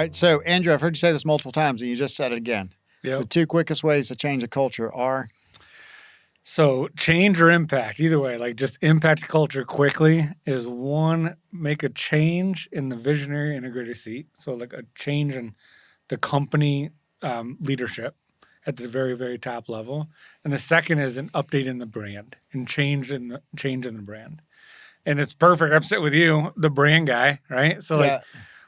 right. So, Andrew, I've heard you say this multiple times, and you just said it again. Yep. The two quickest ways to change a culture are? So change or impact, either way, like just impact culture quickly is one, make a change in the visionary integrator seat. So like a change in the company leadership at the very, very top level. And the second is an update in the brand and change in the brand. And it's perfect. I'm sitting with you, the brand guy, right? So like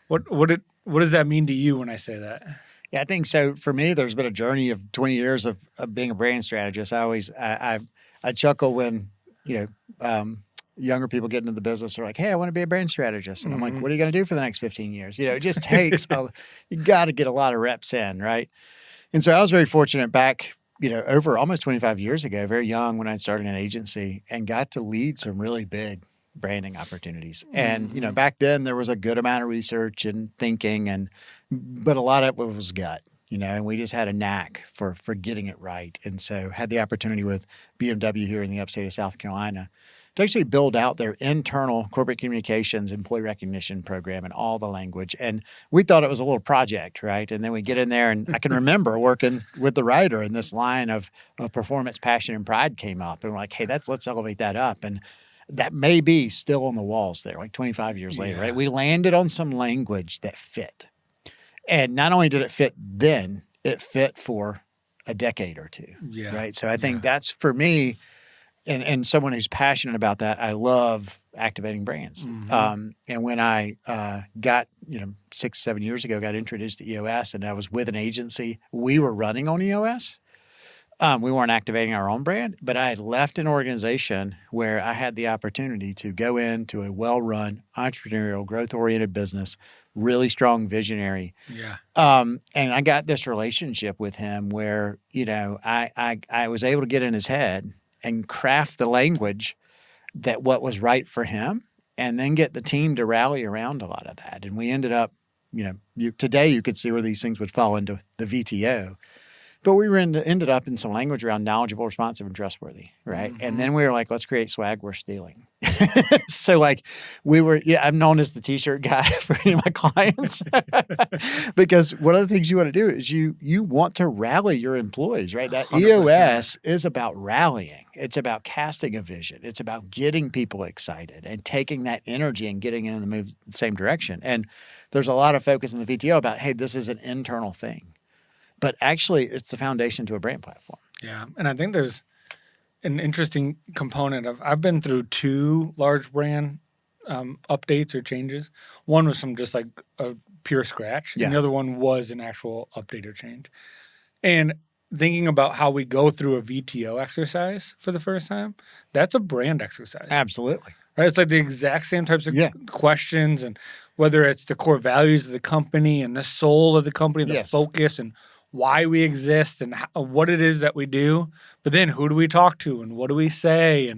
what does that mean to you when I say that? Yeah, I think so. For me, there's been a journey of 20 years of being a brand strategist. I chuckle when, younger people get into the business are like, hey, I want to be a brand strategist. And I'm like, what are you going to do for the next 15 years? It just takes, you got to get a lot of reps in, right? And so I was very fortunate back, over almost 25 years ago, very young when I started an agency and got to lead some really big branding opportunities. And, back then there was a good amount of research and thinking but a lot of it was gut, and we just had a knack for getting it right. And so had the opportunity with BMW here in the upstate of South Carolina to actually build out their internal corporate communications employee recognition program and all the language. And we thought it was a little project, right? And then we get in there and I can remember working with the writer and this line of performance, passion, and pride came up. And we're like, hey, let's elevate that up. And that may be still on the walls there, like 25 years later, right? We landed on some language that fit. And not only did it fit then, it fit for a decade or two, right? So I think that's for me, and someone who's passionate about that, I love activating brands. And when I got, 6-7 years ago, got introduced to EOS and I was with an agency, we were running on EOS. We weren't activating our own brand, but I had left an organization where I had the opportunity to go into a well-run, entrepreneurial, growth-oriented business, really strong visionary. Yeah. And I got this relationship with him where, I was able to get in his head and craft the language that what was right for him and then get the team to rally around a lot of that. And we ended up, today you could see where these things would fall into the VTO. But we ended up in some language around knowledgeable, responsive, and trustworthy, right? And then we were like, let's create swag worth stealing. So I'm known as the T-shirt guy for any of my clients because one of the things you want to do is you want to rally your employees, right? That 100%. EOS is about rallying. It's about casting a vision. It's about getting people excited and taking that energy and getting in the same direction. And there's a lot of focus in the VTO about, hey, this is an internal thing. But actually, it's the foundation to a brand platform. Yeah. And I think there's an interesting component of, I've been through 2 large brand updates or changes. One was from just like a pure scratch. And the other one was an actual update or change. And thinking about how we go through a VTO exercise for the first time, that's a brand exercise. Absolutely. Right? It's like the exact same types of questions, and whether it's the core values of the company and the soul of the company, the focus and why we exist and what it is that we do, but then who do we talk to and what do we say?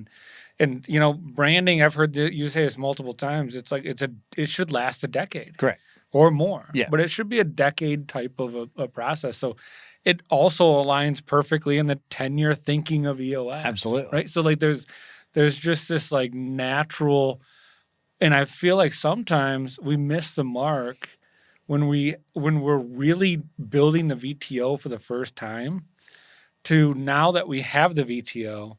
And branding, I've heard you say this multiple times. It's like it should last a decade. Correct. Or more. Yeah. But it should be a decade type of a process. So it also aligns perfectly in the 10-year thinking of EOS. Absolutely. Right? So like there's just this like natural, and I feel like sometimes we miss the mark when we're really building the VTO for the first time, to now that we have the VTO,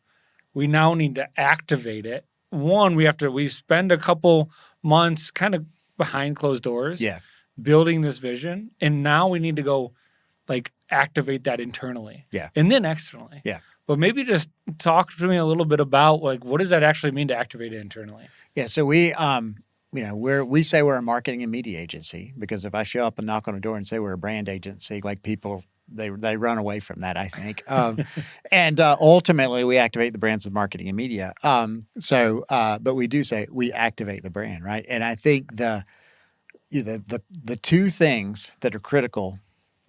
we now need to activate it. One, we spend a couple months kind of behind closed doors building this vision, and now we need to go like activate that internally and then externally. Yeah. But maybe just talk to me a little bit about like, what does that actually mean to activate it internally? Yeah. So we we say we're a marketing and media agency, because if I show up and knock on a door and say we're a brand agency, like people, they run away from that, I think. And ultimately we activate the brands with marketing and media. But we do say we activate the brand, right? And I think the 2 things that are critical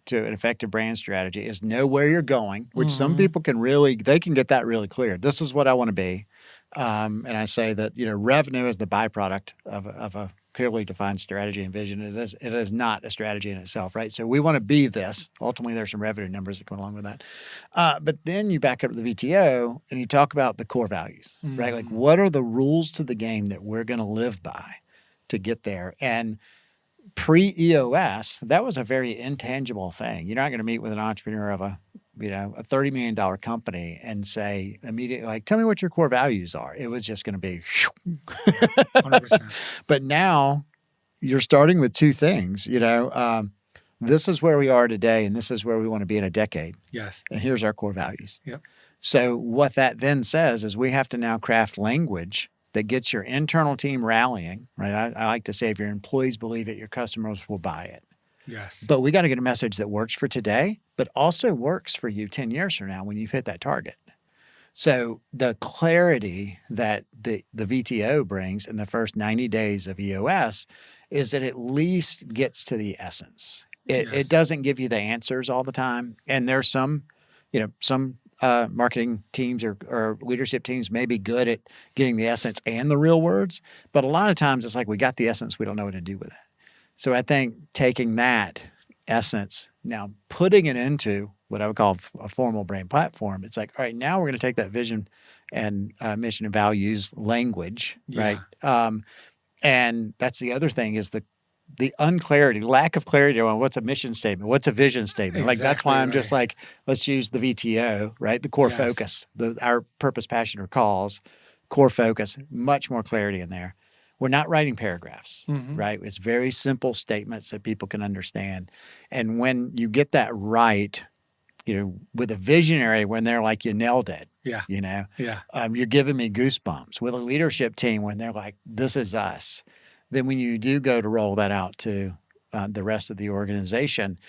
to an effective brand strategy is know where you're going, which some people can get that really clear. This is what I want to be. And I say that, revenue is the byproduct of a clearly defined strategy and vision. It is not a strategy in itself, right? So we want to be this. Ultimately, there's some revenue numbers that come along with that. But then you back up to the VTO and you talk about the core values, right? Like, what are the rules to the game that we're going to live by to get there? And pre-EOS, that was a very intangible thing. You're not going to meet with an entrepreneur of a $30 million company and say immediately, like, tell me what your core values are. It was just going to be, 100%. but now you're starting with two things, this is where we are today and this is where we want to be in a decade. Yes. And here's our core values. Yep. So what that then says is we have to now craft language that gets your internal team rallying, right? I like to say if your employees believe it, your customers will buy it. Yes. But we got to get a message that works for today, but also works for you 10 years from now when you've hit that target. So the clarity that the VTO brings in the first 90 days of EOS is that at least gets to the essence. It doesn't give you the answers all the time. And there's some marketing teams or leadership teams may be good at getting the essence and the real words, but a lot of times it's like we got the essence, we don't know what to do with it. So I think taking that essence, now putting it into what I would call a formal brand platform, it's like, all right, now we're going to take that vision and mission and values language, right? And that's the other thing is the unclarity, lack of clarity on what's a mission statement, what's a vision statement. Like that's why I'm just like, let's use the VTO, right? The core focus, our purpose, passion, or cause, core focus, much more clarity in there. We're not writing paragraphs, right? It's very simple statements that people can understand. And when you get that right, with a visionary, when they're like, you nailed it, you're giving me goosebumps. With a leadership team, when they're like, this is us. Then when you do go to roll that out to the rest of the organization,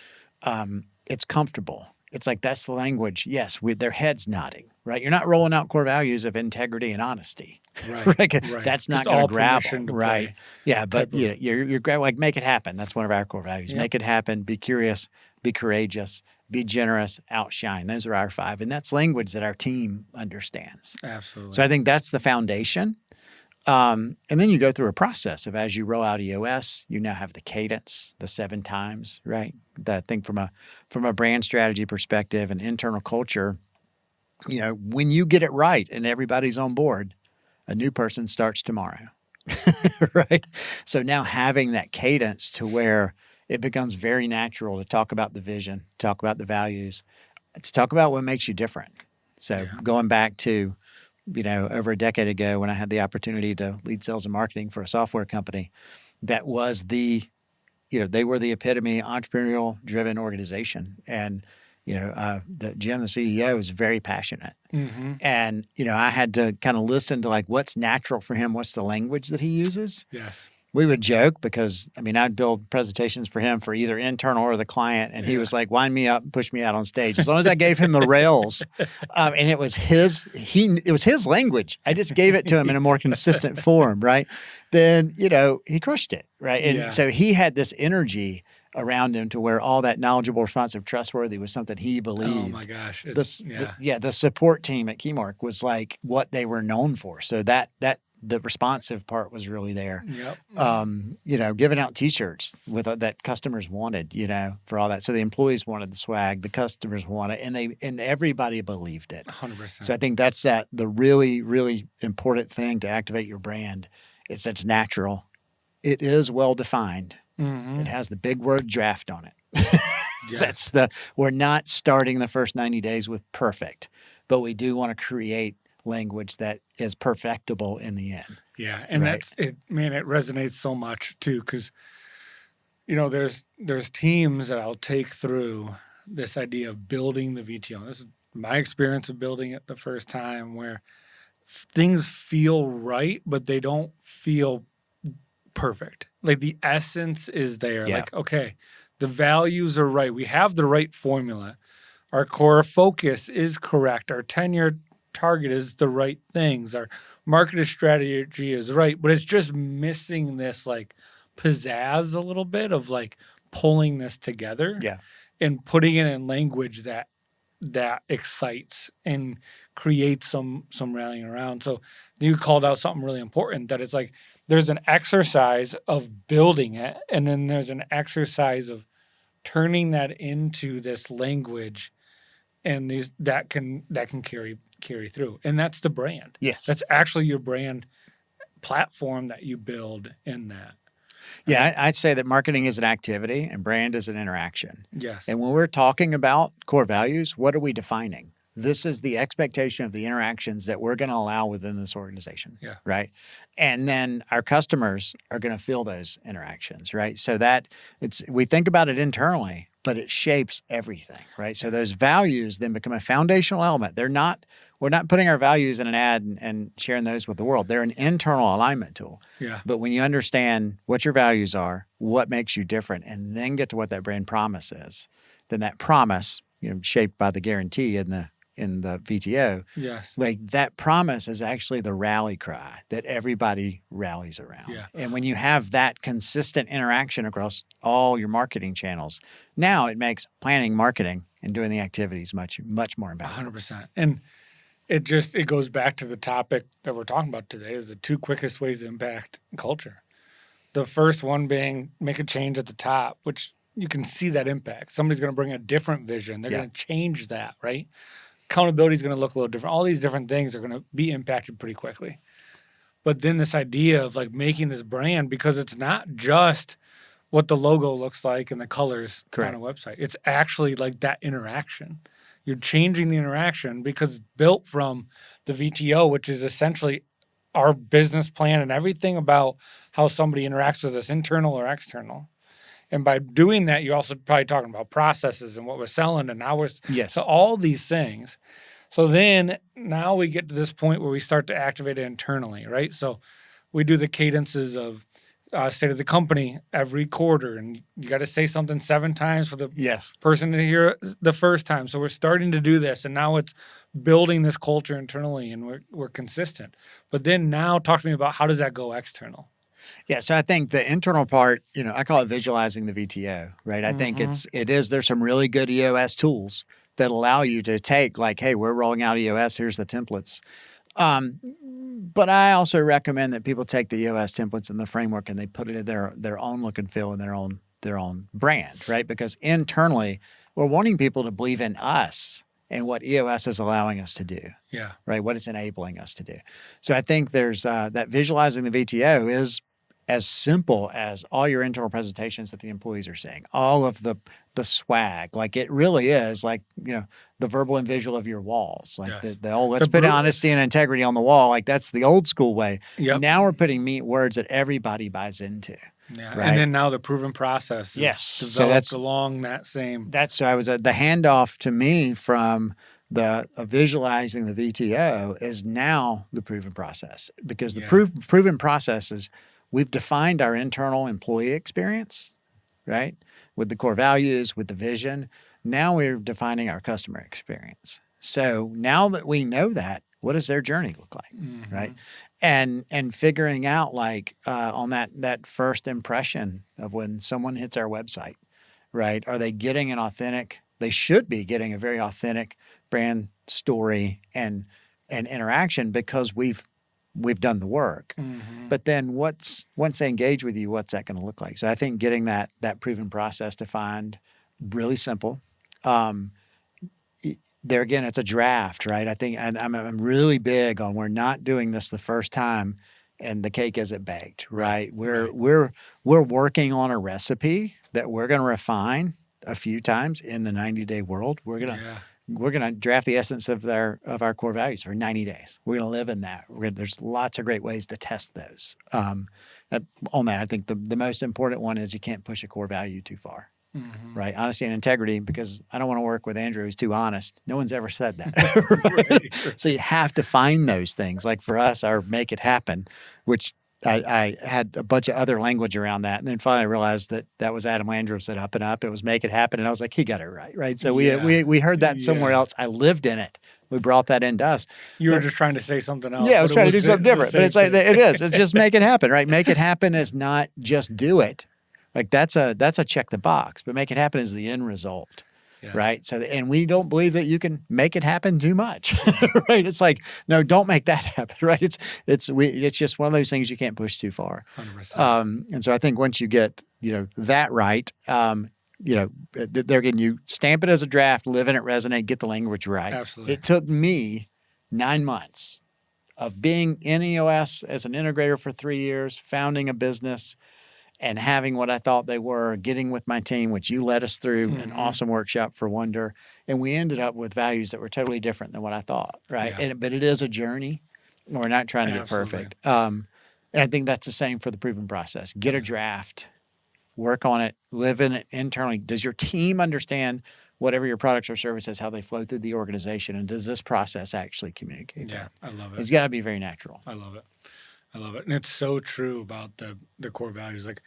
it's comfortable. It's like, that's the language. Yes, with their heads nodding, right? You're not rolling out core values of integrity and honesty, right? That's not going to grab them, right? Yeah, but you're like, make it happen. That's one of our core values. Yep. Make it happen. Be curious. Be courageous. Be generous. Outshine. Those are our 5, and that's language that our team understands. Absolutely. So I think that's the foundation. And then you go through a process of, as you roll out EOS, you now have the cadence, the 7 times, right? That thing from a brand strategy perspective and internal culture, when you get it right and everybody's on board, a new person starts tomorrow, right? So now having that cadence to where it becomes very natural to talk about the vision, talk about the values, to talk about what makes you different. So going back to, over a decade ago when I had the opportunity to lead sales and marketing for a software company, that was they were the epitome entrepreneurial driven organization. And, the Jim, the CEO, is very passionate. Mm-hmm. And, I had to kind of listen to like, what's natural for him? What's the language that he uses? Yes. We would joke because, I'd build presentations for him for either internal or the client. And he was like, wind me up and push me out on stage. As long as I gave him the rails and it was his language. I just gave it to him in a more consistent form, right? Then, he crushed it, right? And so he had this energy around him to where all that knowledgeable, responsive, trustworthy was something he believed. Oh my gosh. The support team at Keymark was like what they were known for. So that the responsive part was really there. Yep. Giving out T-shirts with that customers wanted, for all that. So the employees wanted the swag, the customers wanted, and everybody believed it. 100%. So I think that's the really, really important thing to activate your brand. It's natural. It is well defined. Mm-hmm. It has the big word draft on it. We're not starting the first 90 days with perfect, but we do want to create language that is perfectible in the end. Yeah. And that's it, man, it resonates so much too. 'Cause there's teams that I'll take through this idea of building the VTO. This is my experience of building it the first time, where things feel right, but they don't feel perfect. Like the essence is there. Yeah. Like, okay, the values are right. We have the right formula. Our core focus is correct. Our 10-year target is the right things. Our marketing strategy is right, but it's just missing this like pizzazz a little bit of like pulling this together and putting it in language that excites and creates some rallying around. So you called out something really important, that it's like there's an exercise of building it, and then there's an exercise of turning that into this language, and that can carry through. And that's the brand. Yes. That's actually your brand platform that you build in that. Yeah, I'd say that marketing is an activity and brand is an interaction. Yes. And when we're talking about core values, what are we defining? This is the expectation of the interactions that we're going to allow within this organization. Yeah. Right. And then our customers are going to feel those interactions. Right. So that we think about it internally, but it shapes everything. Right. So those values then become a foundational element. We're not putting our values in an ad and sharing those with the world. They're an internal alignment tool. Yeah. But when you understand what your values are, what makes you different, and then get to what that brand promise is, then that promise, shaped by the guarantee in the VTO, Yes. like that promise is actually the rally cry that everybody rallies around. Yeah. And when you have that consistent interaction across all your marketing channels, now it makes planning, marketing, and doing the activities much, much more impactful. 100%. And it goes back to the topic that we're talking about today, is the 2 quickest ways to impact culture. The first one being make a change at the top, which you can see that impact. Somebody's going to bring a different vision. They're going to change that, right? Accountability is going to look a little different. All these different things are going to be impacted pretty quickly. But then this idea of like making this brand, because it's not just what the logo looks like and the colors Correct. on a website. It's actually like that interaction. You're changing the interaction because it's built from the VTO, which is essentially our business plan and everything about how somebody interacts with us, internal or external. And by doing that, you're also probably talking about processes and what we're selling and how we're so all these things. So then now we get to this point where we start to activate it internally, right? So we do the cadences of state of the company every quarter, and you got to say something 7 times for the person to hear it the first time. So we're starting to do this, and now it's building this culture internally, and we're consistent. But then now talk to me about how does that go external? Yeah, so I think the internal part, I call it visualizing the VTO, right? I think there's some really good EOS tools that allow you to take like, hey, we're rolling out EOS, here's the templates. But I also recommend that people take the EOS templates and the framework and they put it in their own look and feel and their own brand, right? Because internally, we're wanting people to believe in us and what EOS is allowing us to do. Yeah. Right. What it's enabling us to do. So I think there's that visualizing the VTO is as simple as all your internal presentations that the employees are seeing, all of the swag. Like it really is like, the verbal and visual of your walls. Like the old, let's put honesty and integrity on the wall. Like that's the old school way. Yep. Now we're putting meat words that everybody buys into. Yeah. Right? And then now the proven process is developed along that same. So I was the handoff to me from the visualizing the VTO is now the proven process, because the proven process is we've defined our internal employee experience, right? With the core values, with the vision. Now we're defining our customer experience. So now that we know that, what does their journey look like, right? And figuring out like on that first impression of when someone hits our website, right? Are they getting they should be getting a very authentic brand story and interaction because we've done the work. But then once they engage with you, what's that going to look like? So I think getting that proven process defined, really simple. There again, it's a draft, right? I think I'm really big on we're not doing this the first time and the cake isn't baked, right? We're working on a recipe that we're going to refine a few times in the 90-day world. We're gonna draft the essence of our core values for 90 days. We're gonna live in that. There's lots of great ways to test those. On that, I think the most important one is you can't push a core value too far. Right? Honesty and integrity, because I don't want to work with Andrew who's too honest. No one's ever said that. Right? So you have to find those things. Like for us, our make it happen, which I had a bunch of other language around that. And then finally I realized that was Adam Landrum said up and up. It was make it happen. And I was like, he got it right. Right. So we heard that somewhere else. I lived in it. We brought that into us. You were just trying to say something else. Yeah, I was trying to do something different. But it's like, it is. It's just make it happen, right? Make it happen is not just do it. Like that's a check the box. But make it happen is the end result. Yes. Right. So, and we don't believe that you can make it happen too much. Right. It's like, no, don't make that happen. Right. It's just one of those things you can't push too far. 100%. And so I think once you get, that right, they're getting you stamp it as a draft, live in it, resonate, get the language right. Absolutely. It took me 9 months of being in EOS as an integrator for 3 years, founding a business, and having what I thought they were, getting with my team, which you led us through an awesome workshop for Wonder. And we ended up with values that were totally different than what I thought, right? Yeah. But it is a journey. We're not trying to get Absolutely. perfect. And I think that's the same for the proven process. Get a draft, work on it, live in it internally. Does your team understand whatever your products or services, how they flow through the organization? And does this process actually communicate that? I love it. It's got to be very natural. I love it. I love it. And it's so true about the core values. Like,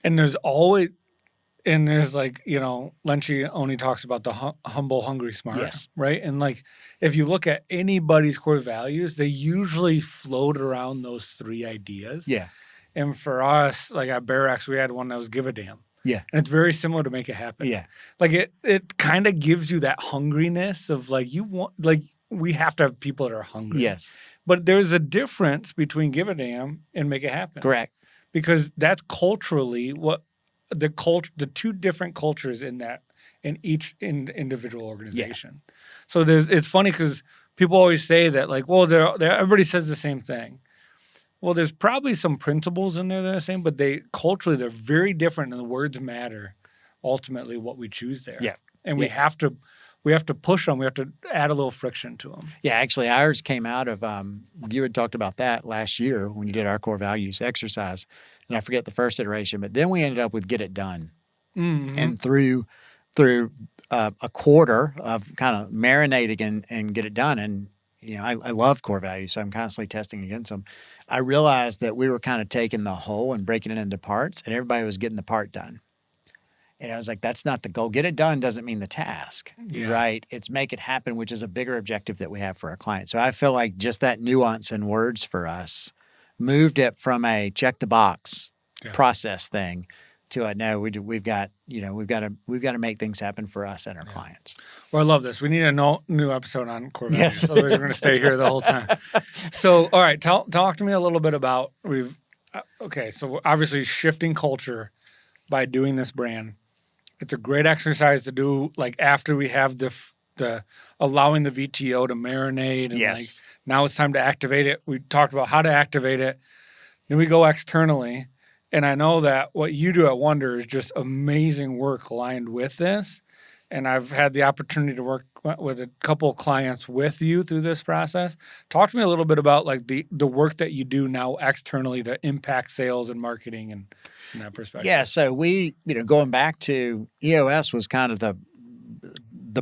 and there's always, and there's like, you know, Lencioni only talks about the humble, hungry, smart. Yes. Right. And like, if you look at anybody's core values, they usually float around those three ideas. Yeah. And for us, like at Barracks, we had one that was give a damn. Yeah. And it's very similar to make it happen. Yeah. Like it kind of gives you that hungriness of like, you want, like, we have to have people that are hungry. Yes. But there's a difference between give a damn and make it happen. Correct. Because that's culturally what the two different cultures in each individual organization. Yeah. So it's funny because people always say that like, well, everybody says the same thing. Well, there's probably some principles in there that are the same, but culturally they're very different, and the words matter. Ultimately, what we choose there. Yeah. And we have to push them. We have to add a little friction to them. Yeah, actually, ours came out of you had talked about that last year when you did our core values exercise, and I forget the first iteration, but then we ended up with get it done, and through a quarter of kind of marinating and get it done, and you know I love core values, so I'm constantly testing against them. I realized that we were kind of taking the whole and breaking it into parts, and everybody was getting the part done. And I was like, that's not the goal. Get it done doesn't mean the task, right? It's make it happen, which is a bigger objective that we have for our clients. So I feel like just that nuance in words for us moved it from a check the box process thing to a no. We've got to make things happen for us and our clients. Well, I love this. We need a new episode on core values. Yes. Otherwise, we're going to stay here the whole time. So, all right, talk to me a little bit about so obviously shifting culture by doing this brand. It's a great exercise to do, like after we have the allowing the VTO to marinate, and like now it's time to activate it. We talked about how to activate it. Then we go externally, and I know that what you do at Wonder is just amazing work aligned with this. And I've had the opportunity to work with a couple of clients with you through this process. Talk to me a little bit about like the work that you do now externally to impact sales and marketing and in that perspective. Yeah, so we, going back to EOS was kind of the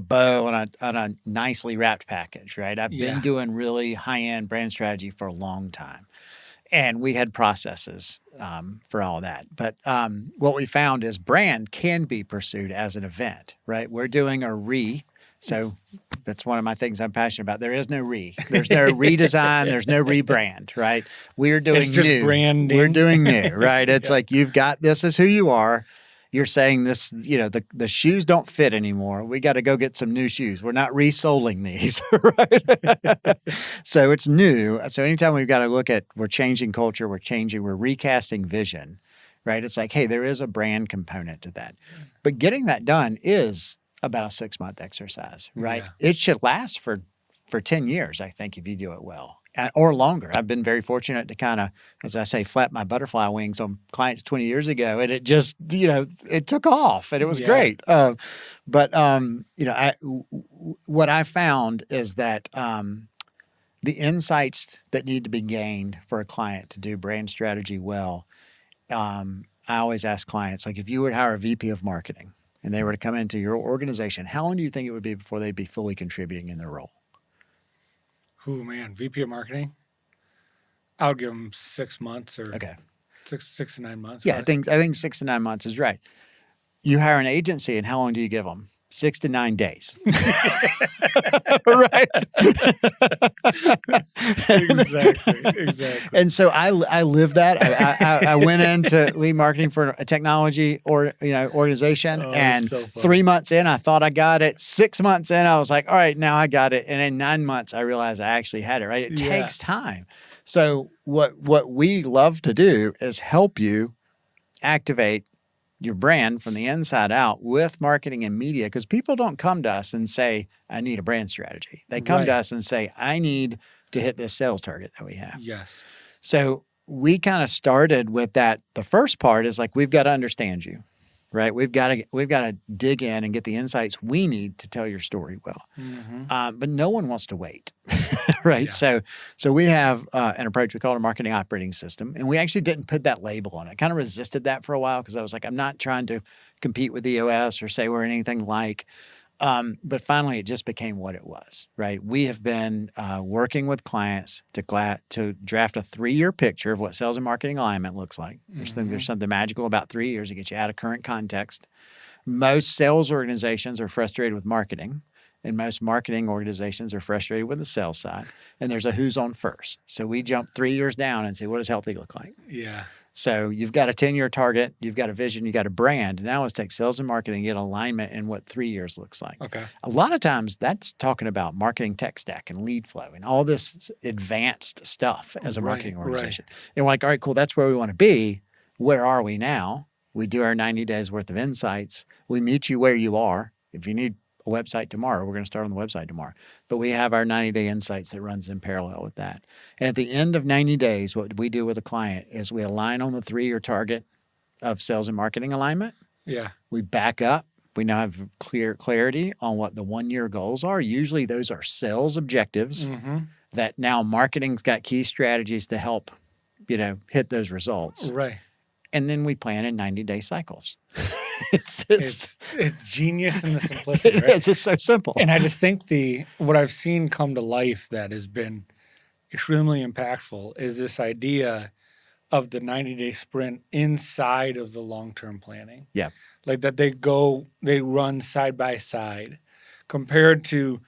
bow on a nicely wrapped package, right? I've been doing really high-end brand strategy for a long time. And we had processes for all that. But what we found is brand can be pursued as an event, right? We're doing a so that's one of my things I'm passionate about. There is no there's no redesign, there's no rebrand, right? We're doing it's just new. Branding. We're doing new, right? It's like you've got this is who you are. You're saying this, the shoes don't fit anymore. We got to go get some new shoes. We're not resoling these, right? So it's new. So anytime we've got to look at, we're changing culture, we're recasting vision, right? It's like, hey, there is a brand component to that. But getting that done is about a 6-month exercise, right? Yeah. It should last for 10 years, I think, if you do it well. Or longer. I've been very fortunate to kind of, as I say, flap my butterfly wings on clients 20 years ago, and it just, it took off, and it was great. But what I found is that the insights that need to be gained for a client to do brand strategy well, I always ask clients, like, if you were to hire a VP of marketing and they were to come into your organization, how long do you think it would be before they'd be fully contributing in their role? Oh man, VP of marketing. I would give them 6 months or 6 to 9 months. Yeah, right? I think 6 to 9 months is right. You hire an agency, and how long do you give them? 6 to 9 days. Right. Exactly. And so I lived that. I went into lead marketing for a technology organization, and so 3 months in, I thought I got it. 6 months in, I was like, all right, now I got it. And in 9 months, I realized I actually had it. Right. It takes time. So what we love to do is help you activate your brand from the inside out with marketing and media, because people don't come to us and say, I need a brand strategy. They come to us and say, I need to hit this sales target that we have. Yes. So we kind of started with that. The first part is like, we've got to understand you, right? We've got to dig in and get the insights we need to tell your story well. But no one wants to wait, right? Yeah. So we have an approach we call a marketing operating system, and we actually didn't put that label on it. I kind of resisted that for a while because I was like, I'm not trying to compete with EOS or say we're anything like. But finally, it just became what it was, right? We have been working with clients to draft a 3-year picture of what sales and marketing alignment looks like. There's something magical about 3 years to get you out of current context. Most sales organizations are frustrated with marketing, and most marketing organizations are frustrated with the sales side. And there's a who's on first. So we jump 3 years down and say, what does healthy look like? Yeah. So you've got a 10-year target, you've got a vision, you've got a brand. Now let's take sales and marketing and get alignment in what 3 years looks like. Okay. A lot of times that's talking about marketing tech stack and lead flow and all this advanced stuff as a marketing organization. And we're like, all right, cool, that's where we want to be. Where are we now? We do our 90 days worth of insights. We meet you where you are. If you need a website tomorrow, we're going to start on the website tomorrow. But we have our 90-day insights that runs in parallel with that. And at the end of 90 days, what we do with a client is we align on the 3-year target of sales and marketing alignment. Yeah. We back up. We now have clarity on what the 1-year goals are. Usually those are sales objectives that now marketing's got key strategies to help, hit those results. Right. And then we plan in 90-day cycles. It's genius in the simplicity. It is. It's so simple. And I just think what I've seen come to life that has been extremely impactful is this idea of the 90-day sprint inside of the long-term planning. Yeah. Like that they run side by side compared to,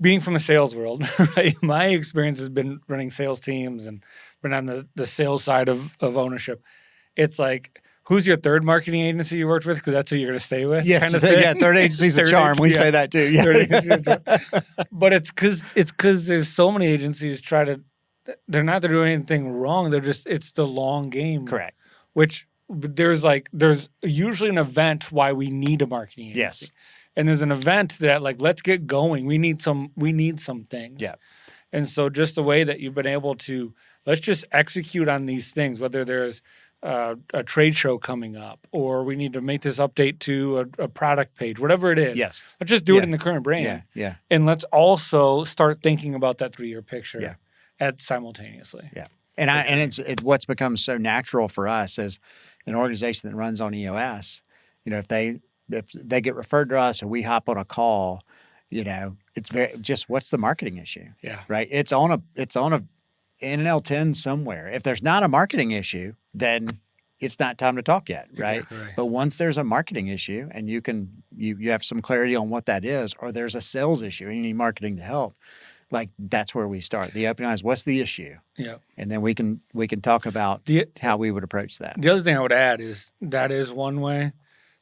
being from the sales world, right? My experience has been running sales teams and been on the sales side of ownership. It's like, who's your third marketing agency you worked with? Because that's who you're going to stay with. Yes, kind of thing. Yeah, third agency's a charm. We say that too. Yeah. But it's because there's so many agencies they're not doing anything wrong. It's the long game. Correct. Which there's usually an event why we need a marketing agency. Yes. And there's an event that let's get going. We need some things. Yeah. And so just the way that you've been able to, let's just execute on these things, whether there's a trade show coming up or we need to make this update to a product page, whatever it is. Yes. Let's just do it in the current brand. Yeah. And let's also start thinking about that 3-year picture simultaneously. Yeah. And it's what's become so natural for us as an organization that runs on EOS, if they get referred to us or we hop on a call, it's very just what's the marketing issue? Yeah. Right. It's on a NL10 somewhere. If there's not a marketing issue, then it's not time to talk yet. Right. Exactly right. But once there's a marketing issue and you have some clarity on what that is, or there's a sales issue and you need marketing to help, like that's where we start. The opening is what's the issue? Yeah. And then we can talk about how we would approach that. The other thing I would add is that is one way.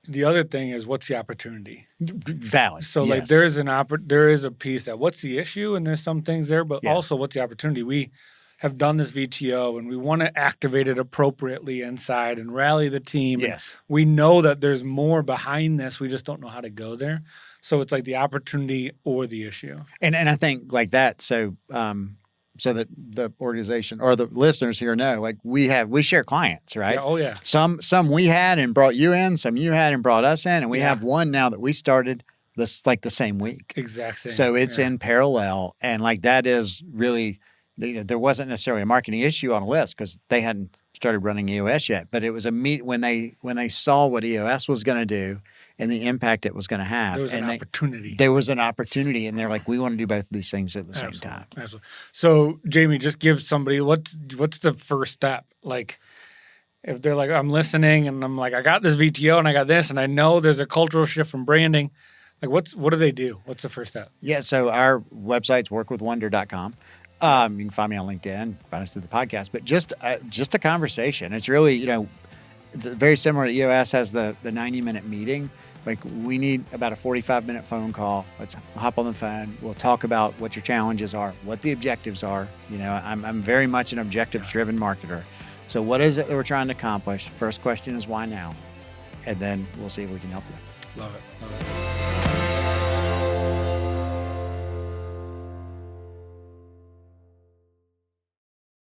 The other thing is what's the opportunity? Valid. So yes. there is a piece that what's the issue, and there's some things there, but also what's the opportunity? We have done this VTO and we want to activate it appropriately inside and rally the team. Yes. And we know that there's more behind this. We just don't know how to go there. So it's like the opportunity or the issue. And I think like that. So that the organization or the listeners here know, like we share clients, right? Yeah, oh yeah. Some we had and brought you in, some you had and brought us in, and we have one now that we started this like the same week. Exact same. So it's in parallel, and like that is really there wasn't necessarily a marketing issue on a list because they hadn't started running EOS yet, but it was when they saw what EOS was going to do and the impact it was going to have. There was an opportunity. There was an opportunity, and they're like, we want to do both of these things at the same time. Absolutely. So, Jamie, just give somebody what's the first step? Like, if they're like, I'm listening, and I'm like, I got this VTO, and I got this, and I know there's a cultural shift from branding. Like, what do they do? What's the first step? Yeah. So our website's workwithwonder.com. You can find me on LinkedIn, find us through the podcast, but just a conversation. It's really, it's very similar to EOS has the 90-minute meeting. Like we need about a 45-minute phone call. Let's hop on the phone. We'll talk about what your challenges are, what the objectives are. I'm very much an objectives-driven marketer. So what is it that we're trying to accomplish? First question is why now? And then we'll see if we can help you. Love it.